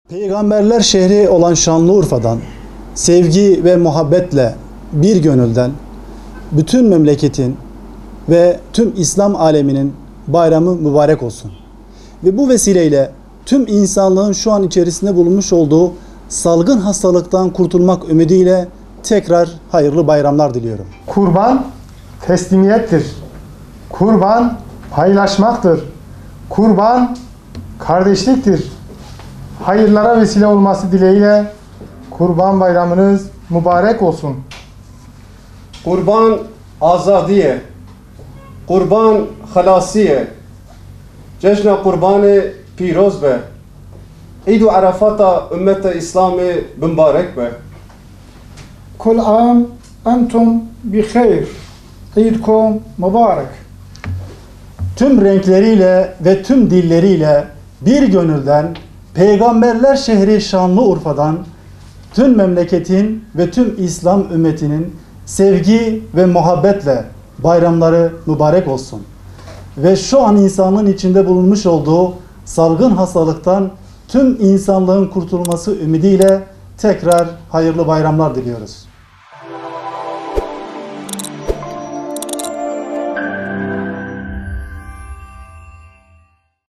Peygamberler şehri olan Şanlıurfa'dan sevgi ve muhabbetle bir gönülden bütün memleketin ve tüm İslam aleminin bayramı mübarek olsun. Ve bu vesileyle tüm insanlığın şu an içerisinde bulunmuş olduğu salgın hastalıktan kurtulmak ümidiyle tekrar hayırlı bayramlar diliyorum. Kurban teslimiyettir. Kurban paylaşmaktır. Kurban kardeşliktir. Hayırlara vesile olması dileğiyle Kurban Bayramınız mübarek olsun. Kurban azadiye, kurban halasiye, cejna kurbanı piroz be, İd-i Arafat'a ümmete İslam'ı mübarek be. كل عام أنتم بخير عيدكم مبارك. Tüm renkleriyle ve tüm dilleriyle bir gönülden Peygamberler şehri Şanlıurfa'dan tüm memleketin ve tüm İslam ümmetinin sevgi ve muhabbetle bayramları mübarek olsun. Ve şu an insanlığın içinde bulunmuş olduğu salgın hastalıktan tüm insanlığın kurtulması ümidiyle tekrar hayırlı bayramlar diliyoruz.